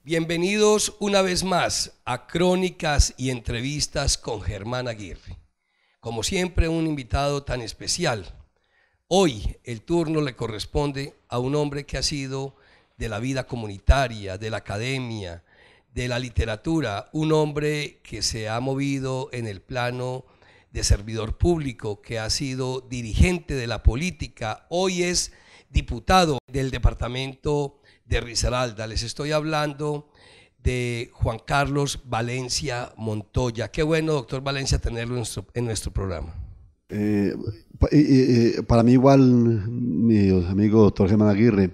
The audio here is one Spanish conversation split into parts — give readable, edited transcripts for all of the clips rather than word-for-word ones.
Bienvenidos una vez más a Crónicas y Entrevistas con Germán Aguirre. Como siempre, un invitado tan especial. Hoy el turno le corresponde a un hombre que ha sido de la vida comunitaria, de la academia, de la literatura, un hombre que se ha movido en el plano de servidor público, que ha sido dirigente de la política, hoy es diputado del departamento de Risaralda. Les estoy hablando de Juan Carlos Valencia Montoya. Qué bueno, doctor Valencia, tenerlo en nuestro programa. Para mí igual, mi amigo doctor Germán Aguirre,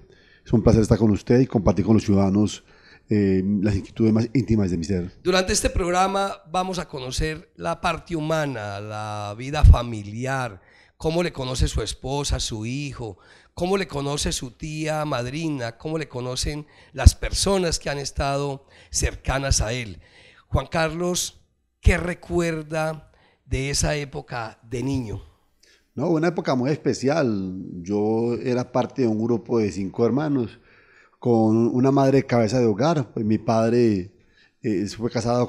es un placer estar con usted y compartir con los ciudadanos las inquietudes más íntimas de mi ser. Durante este programa vamos a conocer la parte humana, la vida familiar, cómo le conoce su esposa, su hijo, cómo le conoce su tía madrina, cómo le conocen las personas que han estado cercanas a él. Juan Carlos, ¿qué recuerda de esa época de niño? No, una época muy especial. Yo era parte de un grupo de 5 hermanos con una madre cabeza de hogar. Pues mi padre fue casado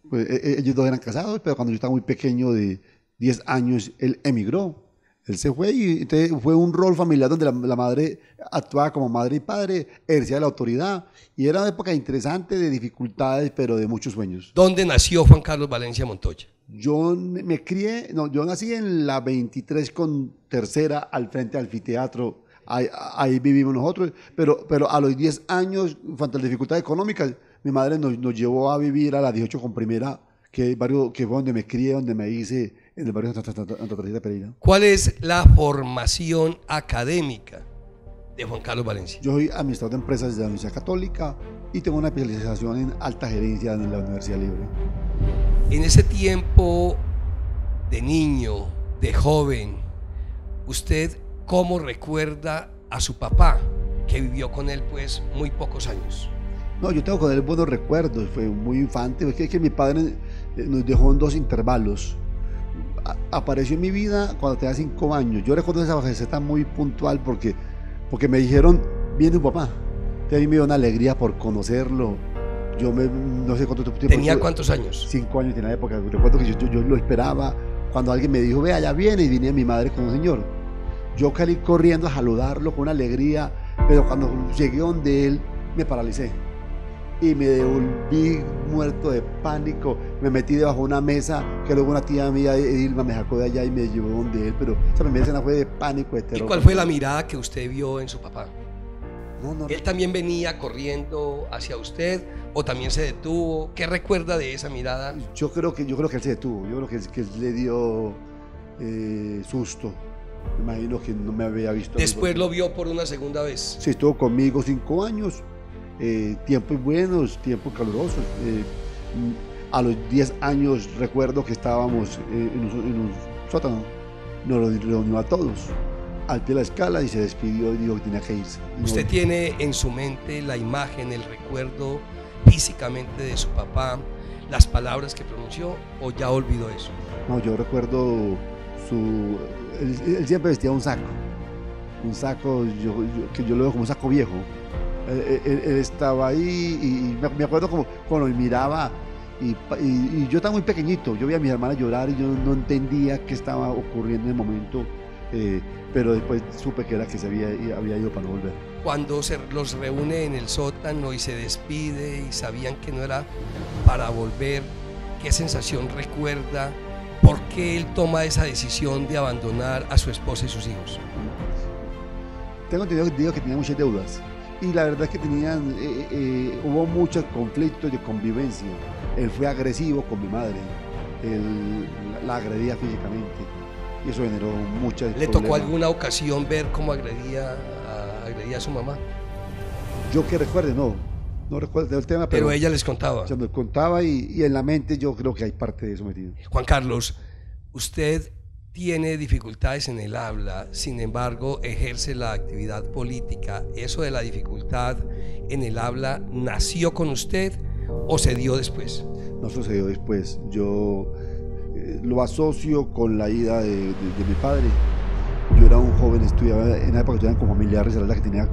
pues, ellos dos eran casados, pero cuando yo estaba muy pequeño, de 10 años, él emigró. Él se fue y entonces fue un rol familiar donde la madre actuaba como madre y padre, ejercía la autoridad, y era una época interesante, de dificultades, pero de muchos sueños. ¿Dónde nació Juan Carlos Valencia Montoya? Yo nací en la 23 con tercera, al frente del anfiteatro. Ahí vivimos nosotros, pero a los 10 años, frente a las dificultades económicas, mi madre nos llevó a vivir a la 18 con primera, que fue donde me crié, donde me hice, en el barrio Santa Teresa de Pereira. ¿Cuál es la formación académica de Juan Carlos Valencia? Yo soy administrador de empresas de la Universidad Católica y tengo una especialización en alta gerencia en la Universidad Libre. En ese tiempo de niño, de joven, ¿usted cómo recuerda a su papá, que vivió con él pues muy pocos años? No, yo tengo con él buenos recuerdos, fue muy infante. Es que mi padre nos dejó en 2 intervalos. Apareció en mi vida cuando tenía 5 años. Yo recuerdo esa faceta muy puntual porque me dijeron, viene tu papá. Entonces a mí me dio una alegría por conocerlo. No sé cuánto tiempo. ¿Tenía cuántos años? 5 años en la época. Recuerdo que yo lo esperaba. Cuando alguien me dijo, vea, ya viene, y vine mi madre con un señor. Yo salí corriendo a saludarlo con una alegría, pero cuando llegué donde él, me paralicé. Y me devolví muerto de pánico, me metí debajo de una mesa, que luego una tía mía, Edilma, me sacó de allá y me llevó donde él, pero esa primera escena fue de pánico, de terror. ¿Y cuál fue la mirada que usted vio en su papá? No. ¿Él también venía corriendo hacia usted o también se detuvo? ¿Qué recuerda de esa mirada? Yo creo que él se detuvo, yo creo que él le dio susto. Me imagino que no me había visto. ¿Después lo vio por una segunda vez? Sí, estuvo conmigo 5 años. Tiempos buenos, tiempos calurosos. A los 10 años recuerdo que estábamos en un sótano, nos reunió a todos al pie de la escala y se despidió y dijo que tenía que irse. ¿Usted tiene en su mente la imagen, el recuerdo físicamente de su papá, las palabras que pronunció, o ya olvidó eso? No, yo recuerdo él siempre vestía un saco que yo lo veo como un saco viejo. Él estaba ahí y me acuerdo como cuando me miraba y yo estaba muy pequeñito, yo veía a mis hermanas llorar y yo no entendía qué estaba ocurriendo en el momento, pero después supe que era que se había ido para no volver. Cuando los reúne en el sótano y se despide y sabían que no era para volver, ¿qué sensación recuerda? ¿Por qué él toma esa decisión de abandonar a su esposa y sus hijos? Tengo entendido que tenía muchas deudas. Y la verdad es que hubo muchos conflictos de convivencia. Él fue agresivo con mi madre, él la agredía físicamente y eso generó muchas problemas. ¿Le tocó alguna ocasión ver cómo agredía a su mamá? Yo que recuerde, no recuerdo el tema, pero ella les contaba. Se nos contaba y en la mente yo creo que hay parte de eso metido. Juan Carlos, usted tiene dificultades en el habla, sin embargo ejerce la actividad política. ¿Eso de la dificultad en el habla nació con usted o se dio después? No sucedió después. Yo lo asocio con la ida de mi padre. Yo era un joven, estudiaba en la época, estudiaba con familiares, que tenía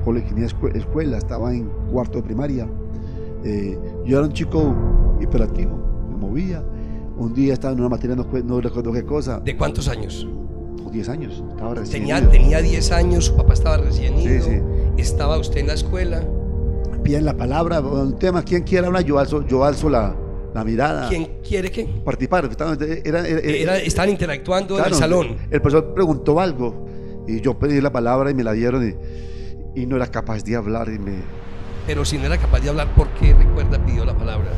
escuela, estaba en 4º de primaria. Yo era un chico hiperactivo, me movía. Un día estaba en una materia, no recuerdo qué cosa. ¿De cuántos años? 10 años, estaba recién Tenía 10 años, su papá estaba recién ido, sí. estaba usted en la escuela. Piden la palabra, un tema, ¿quién quiere hablar? Yo alzo la mirada. ¿Quién quiere qué? Participar. Estaban interactuando claro, en el salón. El profesor preguntó algo y yo pedí la palabra y me la dieron y no era capaz de hablar. Pero si no era capaz de hablar, ¿por qué recuerda pidió la palabra?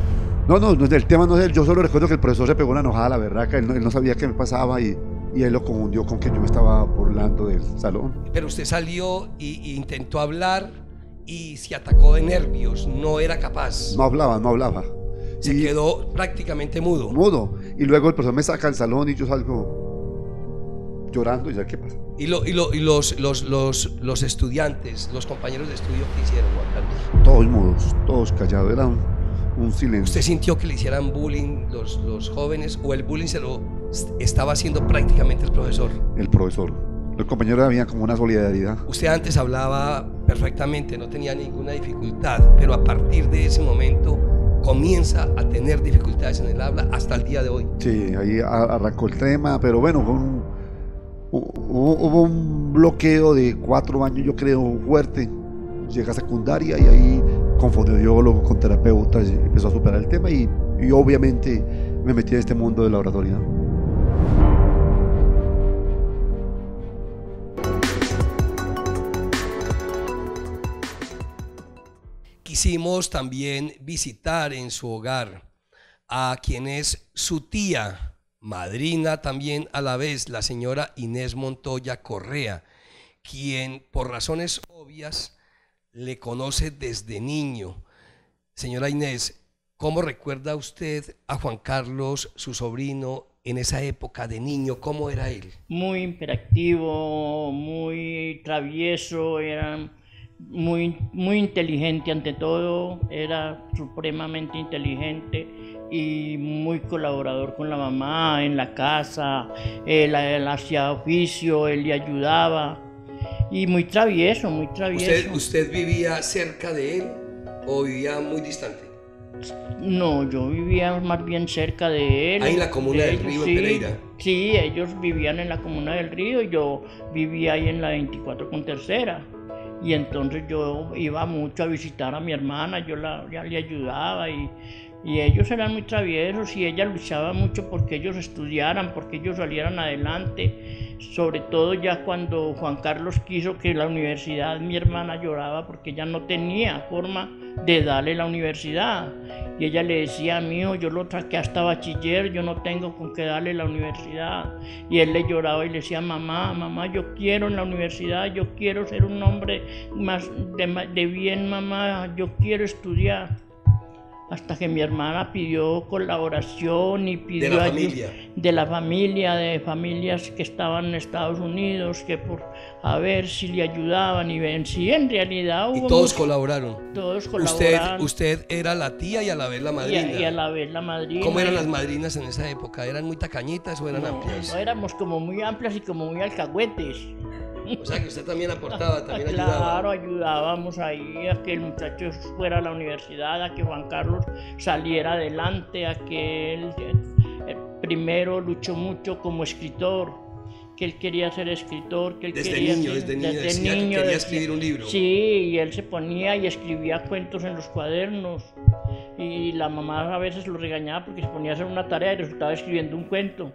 No, el tema no es él. Yo solo recuerdo que el profesor se pegó una enojada a la berraca, él no sabía qué me pasaba y él lo confundió con que yo me estaba burlando del salón. Pero usted salió y intentó hablar y se atacó de nervios, no era capaz. No hablaba. Se quedó prácticamente mudo. Mudo. Y luego el profesor me saca al salón y yo salgo llorando y ya, ¿qué pasa? ¿Y los estudiantes, los compañeros de estudio, qué hicieron, Juan Carlos? Todos mudos, todos callados, era un silencio. ¿Usted sintió que le hicieran bullying los jóvenes o el bullying se lo estaba haciendo prácticamente el profesor? El profesor. Los compañeros había como una solidaridad. Usted antes hablaba perfectamente, no tenía ninguna dificultad, pero a partir de ese momento comienza a tener dificultades en el habla hasta el día de hoy. Sí, ahí arrancó el tema, pero bueno, hubo un bloqueo de 4 años, yo creo, fuerte. Llegué a secundaria y ahí con fonoaudiólogo, con terapeutas, empezó a superar el tema y obviamente me metí en este mundo de la oratoria. Quisimos también visitar en su hogar a quien es su tía, madrina también a la vez, la señora Inés Montoya Correa, quien por razones obvias le conoce desde niño. Señora Inés, ¿cómo recuerda usted a Juan Carlos, su sobrino, en esa época de niño? ¿Cómo era él? Muy hiperactivo, muy travieso, era muy inteligente ante todo, era supremamente inteligente y muy colaborador con la mamá en la casa. Él hacía oficio, él le ayudaba y muy travieso, muy travieso. ¿Usted vivía cerca de él o vivía muy distante? No, yo vivía más bien cerca de él. Ahí en la comuna del Río, sí, en Pereira. Sí, ellos vivían en la comuna del Río y yo vivía ahí en la 24 con Tercera. Y entonces yo iba mucho a visitar a mi hermana, ya le ayudaba y ellos eran muy traviesos y ella luchaba mucho porque ellos estudiaran, porque ellos salieran adelante. Sobre todo ya cuando Juan Carlos quiso que la universidad, mi hermana lloraba porque ella no tenía forma de darle la universidad. Y ella le decía: mijo, yo lo traqué hasta bachiller, yo no tengo con qué darle la universidad. Y él le lloraba y le decía: mamá, yo quiero en la universidad, yo quiero ser un hombre más de bien, mamá, yo quiero estudiar. Hasta que mi hermana pidió colaboración y pidió de la familia, de familias que estaban en Estados Unidos, que a ver si le ayudaban, y ven, sí, en realidad hubo. Y todos colaboraron. Todos colaboraron. Usted era la tía y a la vez la madrina. Y a la vez la madrina. ¿Cómo eran las madrinas en esa época? ¿Eran muy tacañitas o eran amplias? No, éramos como muy amplias y como muy alcahuetes. O sea que usted también aportaba, también ayudaba. Claro, ayudaba. ayudábamos ahí a que el muchacho fuera a la universidad, a que Juan Carlos saliera adelante, a que él primero luchó mucho como escritor, que él quería ser escritor, que él desde quería niño decía que quería escribir un libro. Sí, y él se ponía y escribía cuentos en los cuadernos y la mamá a veces lo regañaba porque se ponía a hacer una tarea y resultaba escribiendo un cuento.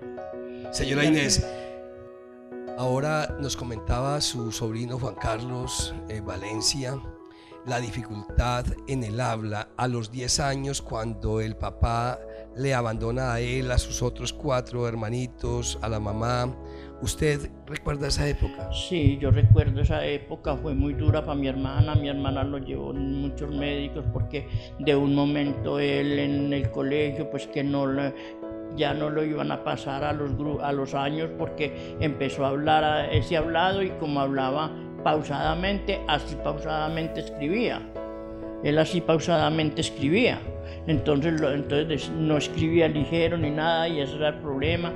Señora Inés, ahora nos comentaba su sobrino Juan Carlos Valencia la dificultad en el habla a los 10 años cuando el papá le abandona a él, a sus otros 4 hermanitos, a la mamá. ¿Usted recuerda esa época? Sí, yo recuerdo esa época, fue muy dura para mi hermana lo llevó en muchos médicos porque de un momento él en el colegio pues que ya no lo iban a pasar a los años porque empezó a hablar ese hablado y como hablaba pausadamente, así pausadamente escribía. Él así pausadamente escribía. Entonces no escribía ligero ni nada y ese era el problema.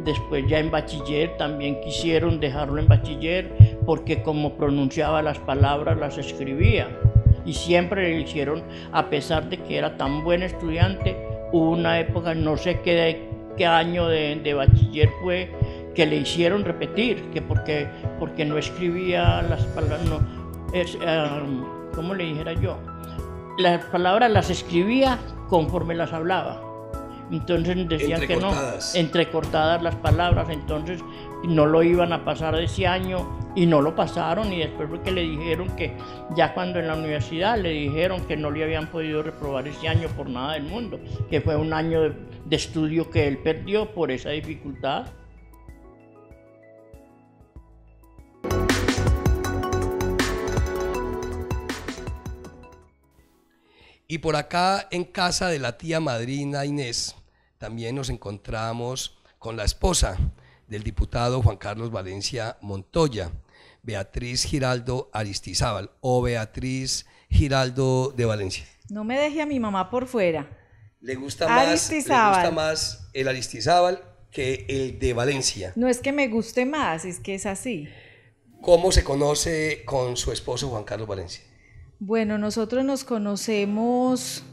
Después ya en bachiller también quisieron dejarlo en bachiller porque como pronunciaba las palabras las escribía y siempre le hicieron, a pesar de que era tan buen estudiante, hubo una época, no sé qué año de bachiller fue, que le hicieron repetir, que porque no escribía las palabras, no, ¿cómo le dijera yo? Las palabras las escribía conforme las hablaba. Entonces decían que no, entrecortadas las palabras, entonces no lo iban a pasar de ese año y no lo pasaron, y después fue que le dijeron que ya cuando en la universidad le dijeron que no le habían podido reprobar ese año por nada del mundo, que fue un año de estudio que él perdió por esa dificultad. Y por acá en casa de la tía madrina Inés también nos encontramos con la esposa del diputado Juan Carlos Valencia Montoya, Beatriz Giraldo Aristizábal, o Beatriz Giraldo de Valencia. No me deje a mi mamá por fuera. ¿Le gusta más el Aristizábal que el de Valencia? No es que me guste más, es que es así. ¿Cómo se conoce con su esposo Juan Carlos Valencia? Bueno, nosotros nos conocemos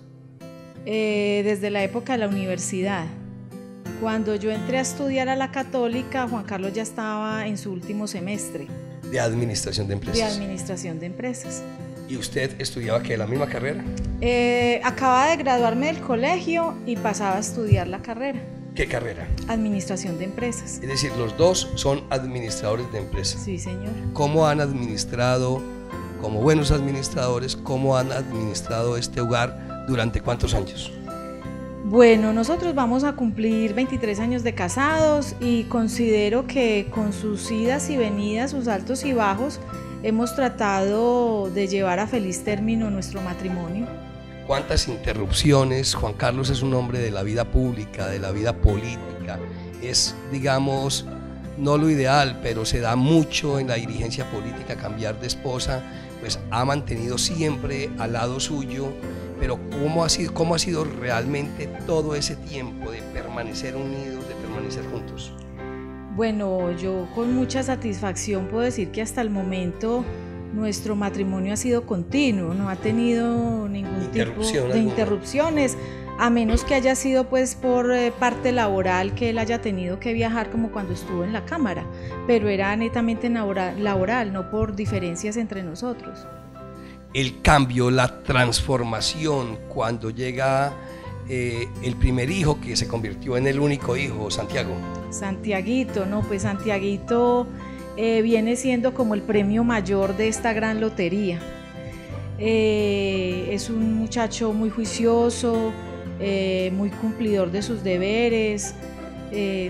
desde la época de la universidad. Cuando yo entré a estudiar a la Católica, Juan Carlos ya estaba en su último semestre. ¿De administración de empresas? De administración de empresas. ¿Y usted estudiaba qué, la misma carrera? Acababa de graduarme del colegio y pasaba a estudiar la carrera. ¿Qué carrera? Administración de empresas. Es decir, los dos son administradores de empresas. Sí, señor. ¿Cómo han administrado, como buenos administradores, cómo han administrado este hogar durante cuántos años? Bueno, nosotros vamos a cumplir 23 años de casados y considero que con sus idas y venidas, sus altos y bajos, hemos tratado de llevar a feliz término nuestro matrimonio. ¿Cuántas interrupciones? Juan Carlos es un hombre de la vida pública, de la vida política. Es, digamos, no lo ideal, pero se da mucho en la dirigencia política cambiar de esposa, pues ha mantenido siempre al lado suyo. Pero ¿cómo ha sido realmente todo ese tiempo de permanecer unidos, de permanecer juntos? Bueno, yo con mucha satisfacción puedo decir que hasta el momento nuestro matrimonio ha sido continuo, no ha tenido ningún tipo de interrupciones, a menos que haya sido pues por parte laboral, que él haya tenido que viajar como cuando estuvo en la Cámara, pero era netamente laboral, no por diferencias entre nosotros. El cambio, la transformación cuando llega el primer hijo que se convirtió en el único hijo, Santiago. Santiaguito, no, pues Santiaguito viene siendo como el premio mayor de esta gran lotería. Es un muchacho muy juicioso, muy cumplidor de sus deberes,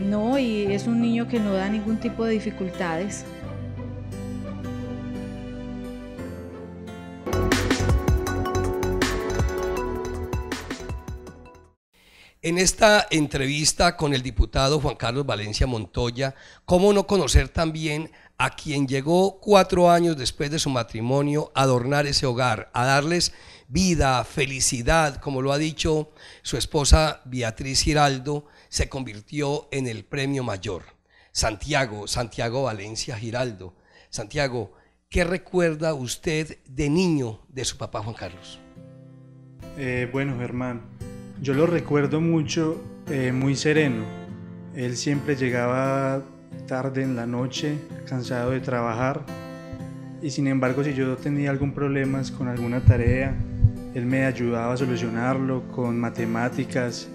no, y es un niño que no da ningún tipo de dificultades. En esta entrevista con el diputado Juan Carlos Valencia Montoya, ¿cómo no conocer también a quien llegó 4 años después de su matrimonio a adornar ese hogar, a darles vida, felicidad? Como lo ha dicho su esposa Beatriz Giraldo, se convirtió en el premio mayor. Santiago Valencia Giraldo. Santiago, ¿qué recuerda usted de niño de su papá Juan Carlos? Bueno, Germán, yo lo recuerdo mucho, muy sereno. Él siempre llegaba tarde en la noche, cansado de trabajar, y sin embargo, si yo tenía algún problema con alguna tarea, él me ayudaba a solucionarlo con matemáticas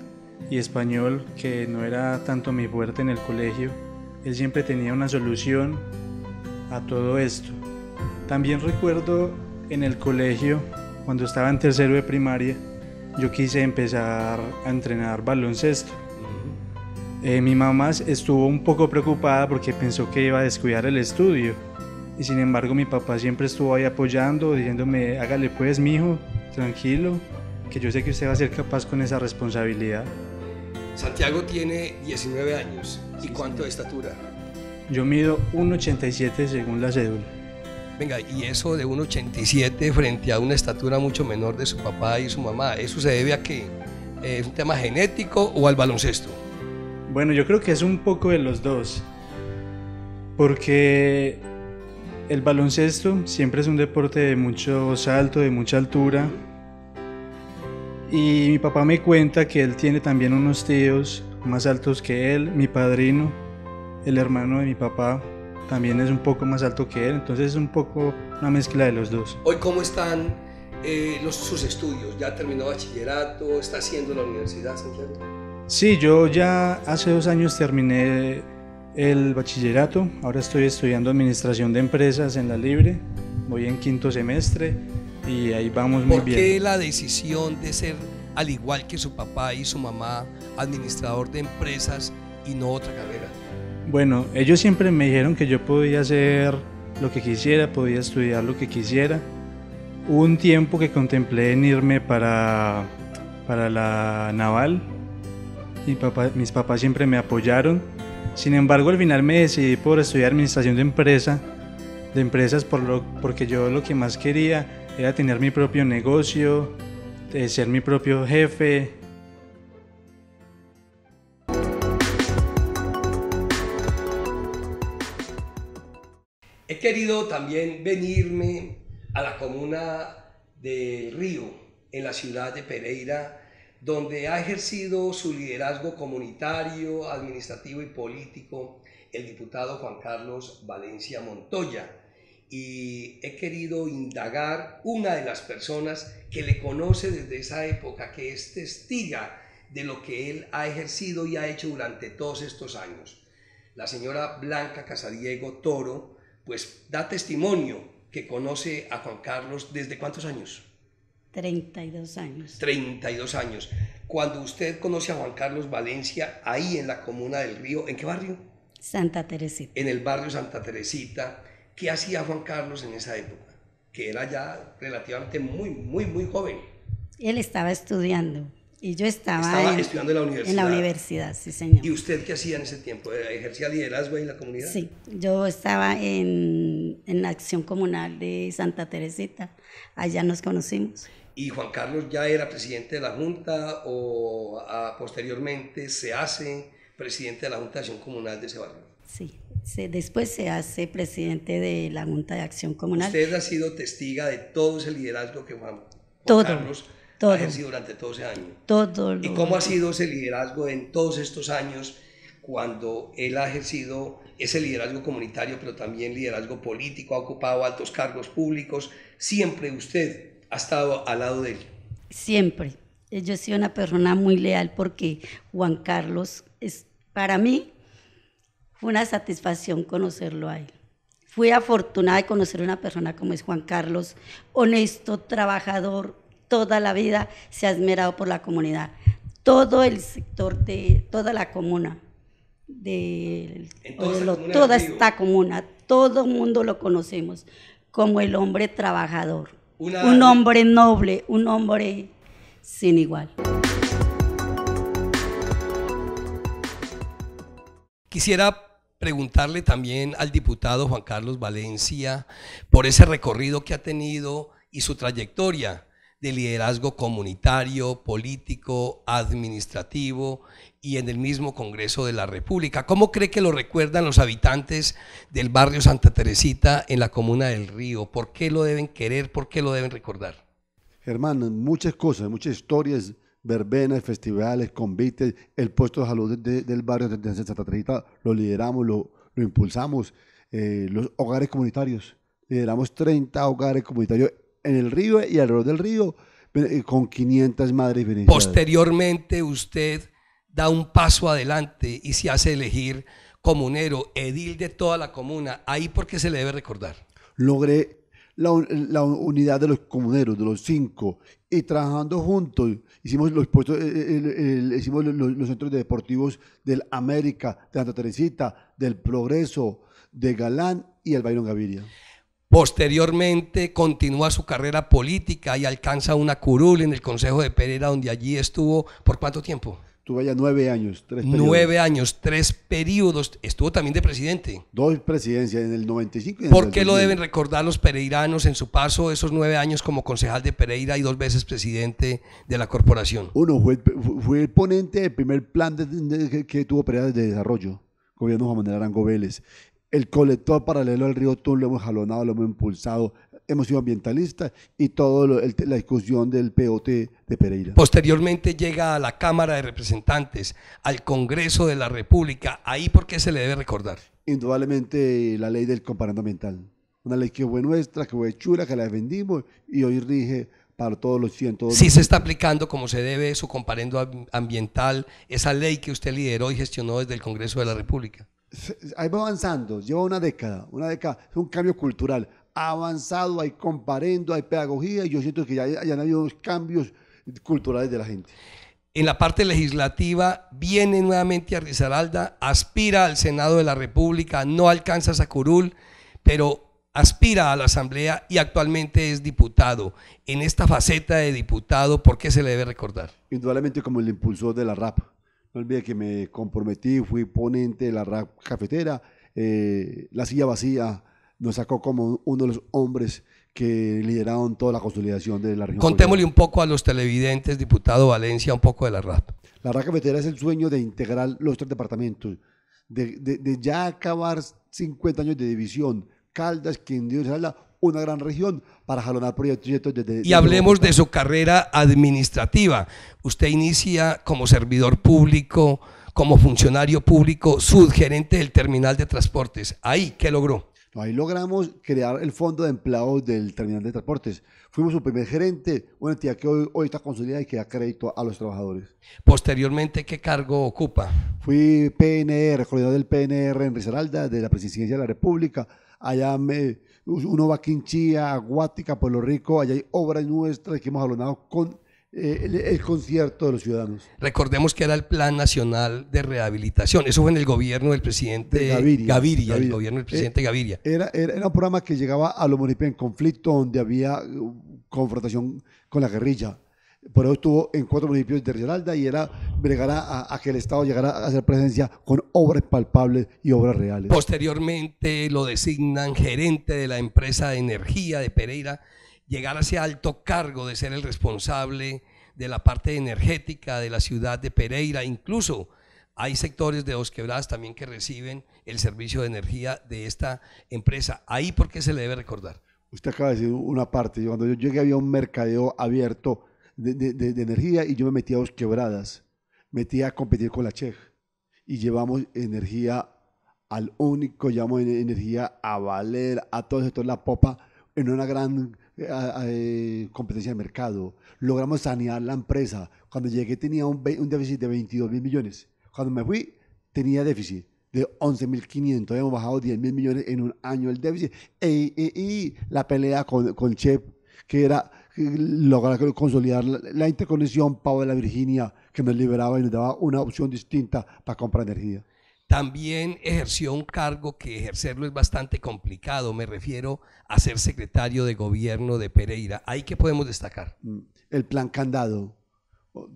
y español, que no era tanto mi fuerte en el colegio. Él siempre tenía una solución a todo esto. También recuerdo en el colegio, cuando estaba en tercero de primaria, yo quise empezar a entrenar baloncesto. Mi mamá estuvo un poco preocupada porque pensó que iba a descuidar el estudio, y sin embargo mi papá siempre estuvo ahí apoyando, diciéndome: hágale pues, mijo, tranquilo, que yo sé que usted va a ser capaz con esa responsabilidad. Santiago tiene 19 años. ¿Y cuánto de estatura? Yo mido 1,87 según la cédula. Venga, y eso de 1,87 frente a una estatura mucho menor de su papá y su mamá, ¿eso se debe a qué? ¿Es un tema genético o al baloncesto? Bueno, yo creo que es un poco de los dos, porque El baloncesto siempre es un deporte de mucho salto, de mucha altura. Y mi papá me cuenta que él tiene también unos tíos más altos que él. Mi padrino, el hermano de mi papá, también es un poco más alto que él. Entonces es un poco una mezcla de los dos. Hoy, ¿cómo están sus estudios? ¿Ya terminó bachillerato? ¿Está haciendo la universidad, Santiago? Sí, yo ya hace 2 años terminé el bachillerato. Ahora estoy estudiando administración de empresas en la Libre. Voy en 5º semestre y ahí vamos muy bien. ¿Por qué la decisión de ser, al igual que su papá y su mamá, administrador de empresas y no otra carrera? Bueno, ellos siempre me dijeron que yo podía hacer lo que quisiera, podía estudiar lo que quisiera. Hubo un tiempo que contemplé en irme para la naval. Mis papás siempre me apoyaron. Sin embargo, al final me decidí por estudiar administración de empresas porque yo lo que más quería era tener mi propio negocio, ser mi propio jefe. He querido también venirme a la comuna del Río, en la ciudad de Pereira, donde ha ejercido su liderazgo comunitario, administrativo y político el diputado Juan Carlos Valencia Montoya. Y he querido indagar una de las personas que le conoce desde esa época, que es testiga de lo que él ha ejercido y ha hecho durante todos estos años. La señora Blanca Casadiego Toro, pues da testimonio que conoce a Juan Carlos ¿desde cuántos años? 32 años. 32 años. Cuando usted conoce a Juan Carlos Valencia, ahí en la comuna del Río, ¿en qué barrio? Santa Teresita. En el barrio Santa Teresita. ¿Qué hacía Juan Carlos en esa época? Que era ya relativamente muy joven. Él estaba estudiando y yo estaba estudiando en la universidad. En la universidad, sí, señor. ¿Y usted qué hacía en ese tiempo? ¿Ejercía liderazgo ahí en la comunidad? Sí, yo estaba en la acción comunal de Santa Teresita. Allá nos conocimos. ¿Y Juan Carlos ya era presidente de la Junta o posteriormente se hace presidente de la Junta de Acción Comunal de ese barrio? Sí, después se hace presidente de la Junta de Acción Comunal. Usted ha sido testiga de todo ese liderazgo que Juan Carlos ha ejercido durante todo ese año. ¿Y cómo ha sido ese liderazgo en todos estos años cuando él ha ejercido ese liderazgo comunitario, pero también liderazgo político, ha ocupado altos cargos públicos? Siempre usted ha estado al lado de él. Siempre. Yo he sido una persona muy leal porque Juan Carlos, para mí, fue una satisfacción conocerlo a él. Fui afortunada de conocer a una persona como es Juan Carlos, honesto, trabajador, toda la vida se ha esmerado por la comunidad. Todo el sector de toda la comuna, toda esta comuna, todo el mundo lo conocemos como el hombre trabajador. Un hombre noble, un hombre sin igual. Quisiera preguntarle también al diputado Juan Carlos Valencia por ese recorrido que ha tenido y su trayectoria de liderazgo comunitario, político, administrativo y en el mismo Congreso de la República. ¿Cómo cree que lo recuerdan los habitantes del barrio Santa Teresita en la comuna del Río? ¿Por qué lo deben querer? ¿Por qué lo deben recordar? Germán, muchas cosas, muchas historias, verbenas, festivales, convites, el puesto de salud del barrio de Santa Teresita lo lideramos, lo impulsamos, los hogares comunitarios, lideramos 30 hogares comunitarios en el río y alrededor del río con 500 madres beneficiadas. Posteriormente usted da un paso adelante y se hace elegir comunero, edil de toda la comuna. ¿Ahí por qué se le debe recordar? Logré la unidad de los comuneros, de los 5, y trabajando juntos hicimos los puestos, hicimos los centros deportivos del América, de Santa Teresita, del Progreso, de Galán y el Byron Gaviria. Posteriormente continúa su carrera política y alcanza una curul en el Consejo de Pereira, donde allí estuvo ¿por cuánto tiempo? Estuvo allá 9 años, 3 periodos. 9 años, 3 periodos. Estuvo también de presidente. 2 presidencias, en el 95 y en el ¿Por qué lo deben recordar los pereiranos en su paso esos 9 años como concejal de Pereira y 2 veces presidente de la corporación? Uno, fue el ponente del primer plan que tuvo Pereira de desarrollo, gobierno Juan Manuel Arango Vélez. El colector paralelo al río Tun lo hemos jalonado, lo hemos impulsado, hemos sido ambientalistas y toda la discusión del POT de Pereira. Posteriormente llega a la Cámara de Representantes, al Congreso de la República. ¿Ahí por qué se le debe recordar? Indudablemente la ley del comparendo ambiental. Una ley que fue nuestra, que fue chula, que la defendimos y hoy rige para todos los 102. Sí se está aplicando como se debe su comparendo ambiental, esa ley que usted lideró y gestionó desde el Congreso de la República. Ahí va avanzando, lleva una década, es un cambio cultural. Ha avanzado, hay comparendo, hay pedagogía y yo siento que ya han habido unos cambios culturales de la gente. En la parte legislativa viene nuevamente a Risaralda, aspira al Senado de la República, no alcanza a Curul, pero aspira a la Asamblea y actualmente es diputado. En esta faceta de diputado, ¿por qué se le debe recordar? Indudablemente como el impulsor de la RAP. No olvide que me comprometí, fui ponente de la RAP cafetera, la silla vacía nos sacó como uno de los hombres que lideraron toda la consolidación de la región. Contémosle un poco a los televidentes, diputado Valencia, un poco de la RAP. La RAP cafetera es el sueño de integrar los 3 departamentos, de ya acabar 50 años de división, Caldas, Quindío y Risaralda, una gran región para jalonar proyectos y hablemos de su carrera administrativa. Usted inicia como servidor público, como funcionario público, subgerente del terminal de transportes. ¿Ahí qué logró? Ahí logramos crear el fondo de empleados del terminal de transportes. Fuimos su primer gerente, una entidad que hoy está consolidada y que da crédito a los trabajadores. Posteriormente, ¿qué cargo ocupa? Fui PNR, coordinador del PNR en Risaralda, de la Presidencia de la República. Allá uno va a Quinchía, a Guática, Pueblo Rico, allá hay obras nuestras que hemos jalonado con el concierto de los ciudadanos. Recordemos que era el Plan Nacional de Rehabilitación, eso fue en el gobierno del presidente Gaviria. El gobierno del presidente Gaviria. Era un programa que llegaba a los municipios en conflicto, donde había confrontación con la guerrilla. Por eso estuvo en 4 municipios de Risaralda y era bregar a que el Estado llegara a hacer presencia con obras palpables y obras reales. Posteriormente lo designan gerente de la empresa de energía de Pereira, llegar a ese alto cargo de ser el responsable de la parte energética de la ciudad de Pereira. Incluso hay sectores de Dos Quebradas también que reciben el servicio de energía de esta empresa. ¿Ahí por qué se le debe recordar? Usted acaba de decir una parte. Cuando yo llegué había un mercadeo abierto de energía y yo me metí a Dos Quebradas, metí a competir con la Chej y llevamos energía al único, llevamos energía a Valer, a todo el sector La Popa en una gran competencia de mercado. Logramos sanear la empresa. Cuando llegué tenía un déficit de 22.000 millones. Cuando me fui tenía déficit de 11.500. Hemos bajado 10.000 millones en un año el déficit. Y la pelea con Chef, que era lograr consolidar la interconexión Pavo de la Virginia, que nos liberaba y nos daba una opción distinta para comprar energía. También ejerció un cargo que ejercerlo es bastante complicado, me refiero a ser secretario de gobierno de Pereira. ¿Ahí qué podemos destacar? El plan Candado,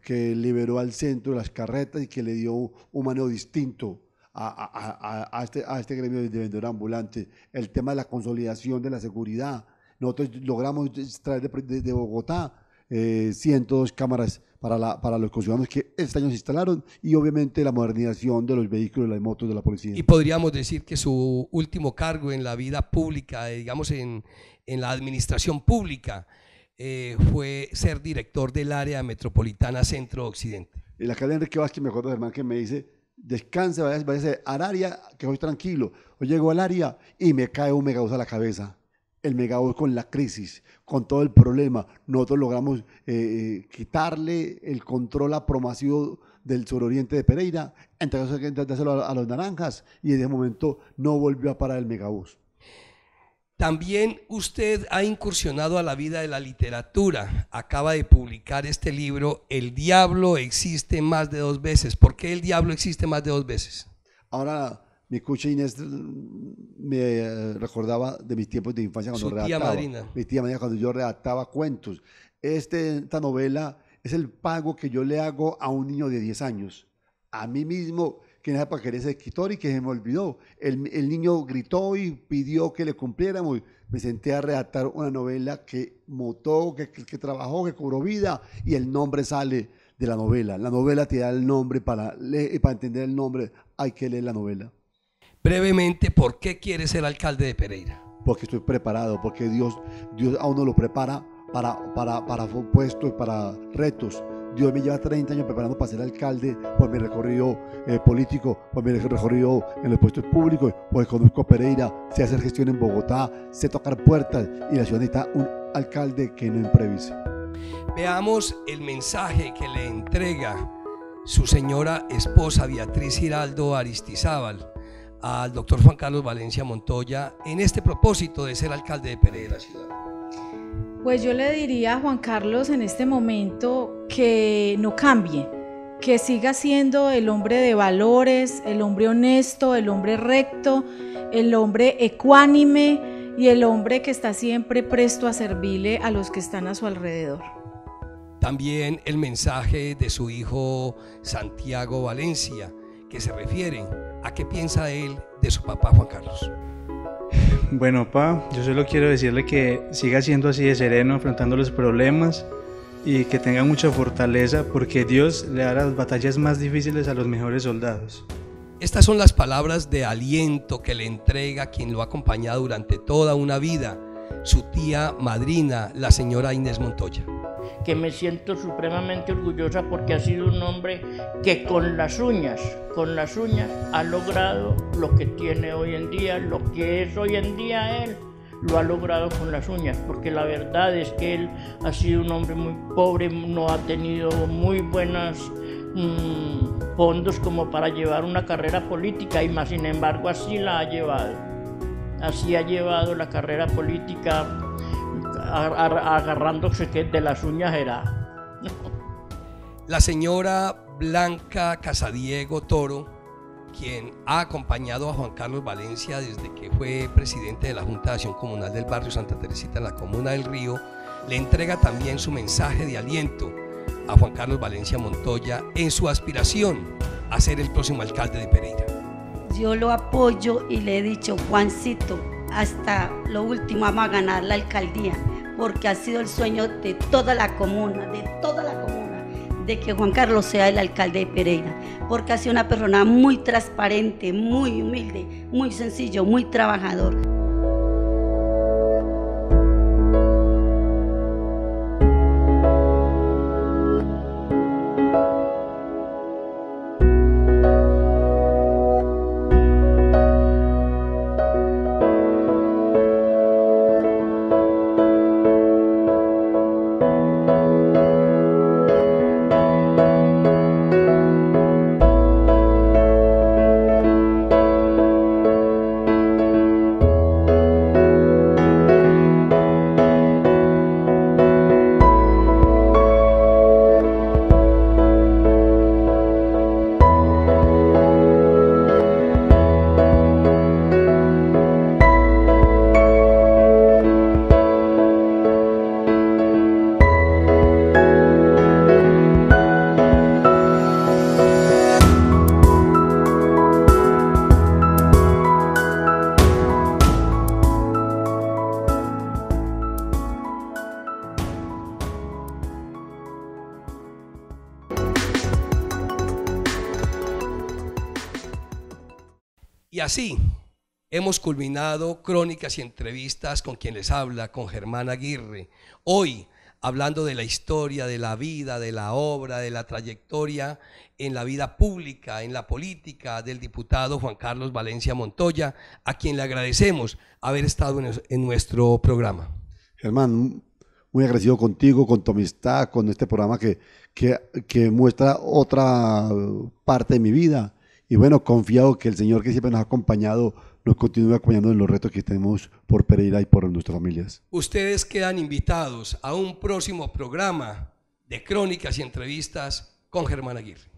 que liberó al centro las carretas y que le dio un manejo distinto a este gremio de vendedor ambulante. El tema de la consolidación de la seguridad. Nosotros logramos traer de Bogotá 102 cámaras para los conciudadanos que este año se instalaron y obviamente la modernización de los vehículos y las motos de la policía. Y podríamos decir que su último cargo en la vida pública, digamos en la administración pública, fue ser director del área metropolitana Centro-Occidente. El alcalde Enrique Vázquez, me acuerdo, hermano, que me dice: descanse, váyase al área, que voy tranquilo. Hoy llego al área y me cae un megabús a la cabeza. El megabús con la crisis, con todo el problema. Nosotros logramos quitarle el control a Promacío del suroriente de Pereira, entregárselo a los naranjas y en ese momento no volvió a parar el megabús. También usted ha incursionado a la vida de la literatura. Acaba de publicar este libro, El Diablo existe más de 2 veces. ¿Por qué el diablo existe más de 2 veces? Ahora, mi cucha Inés me recordaba de mis tiempos de infancia cuando redactaba. Mi tía madrina cuando yo redactaba cuentos. Esta novela es el pago que yo le hago a un niño de 10 años. A mí mismo, que en esa época quería ser escritor y que se me olvidó. El niño gritó y pidió que le cumpliéramos. Me senté a redactar una novela que mutó, que trabajó, que cobró vida y el nombre sale de la novela. La novela te da el nombre para entender el nombre hay que leer la novela. Brevemente, ¿por qué quiere ser alcalde de Pereira? Porque estoy preparado, porque Dios a uno lo prepara para puestos, para retos. Dios me lleva 30 años preparando para ser alcalde por mi recorrido político, por mi recorrido en los puestos públicos, porque conozco Pereira, sé hacer gestión en Bogotá, sé tocar puertas, y la ciudad necesita un alcalde que no improvise. Veamos el mensaje que le entrega su señora esposa Beatriz Giraldo Aristizábal al doctor Juan Carlos Valencia Montoya en este propósito de ser alcalde de Pereira ciudad. Pues yo le diría a Juan Carlos en este momento que no cambie, que siga siendo el hombre de valores, el hombre honesto, el hombre recto, el hombre ecuánime y el hombre que está siempre presto a servirle a los que están a su alrededor. También el mensaje de su hijo Santiago Valencia, que se refiere a qué piensa él de su papá Juan Carlos. Bueno, pa, yo solo quiero decirle que siga siendo así de sereno, afrontando los problemas y que tenga mucha fortaleza, porque Dios le da las batallas más difíciles a los mejores soldados. Estas son las palabras de aliento que le entrega quien lo ha acompañado durante toda una vida, su tía madrina, la señora Inés Montoya. Que me siento supremamente orgullosa porque ha sido un hombre que con las uñas ha logrado lo que tiene hoy en día, lo que es hoy en día él, lo ha logrado con las uñas, porque la verdad es que él ha sido un hombre muy pobre, no ha tenido muy buenos fondos como para llevar una carrera política, y más sin embargo así la ha llevado, así ha llevado la carrera política, agarrándose que de las uñas era. La señora Blanca Casadiego Toro, quien ha acompañado a Juan Carlos Valencia desde que fue presidente de la Junta de Acción Comunal del barrio Santa Teresita en la Comuna del Río, le entrega también su mensaje de aliento a Juan Carlos Valencia Montoya en su aspiración a ser el próximo alcalde de Pereira. Yo lo apoyo y le he dicho, Juancito, hasta lo último vamos a ganar la alcaldía, porque ha sido el sueño de toda la comuna, de que Juan Carlos sea el alcalde de Pereira, porque ha sido una persona muy transparente, muy humilde, muy sencillo, muy trabajador. Y así hemos culminado Crónicas y Entrevistas con quien les habla, con Germán Aguirre. Hoy hablando de la historia, de la vida, de la obra, de la trayectoria en la vida pública, en la política del diputado Juan Carlos Valencia Montoya, a quien le agradecemos haber estado en nuestro programa. Germán, muy agradecido contigo, con tu amistad, con este programa que muestra otra parte de mi vida. Y bueno, confiado que el Señor que siempre nos ha acompañado, nos continúe acompañando en los retos que tenemos por Pereira y por nuestras familias. Ustedes quedan invitados a un próximo programa de Crónicas y Entrevistas con Germán Aguirre.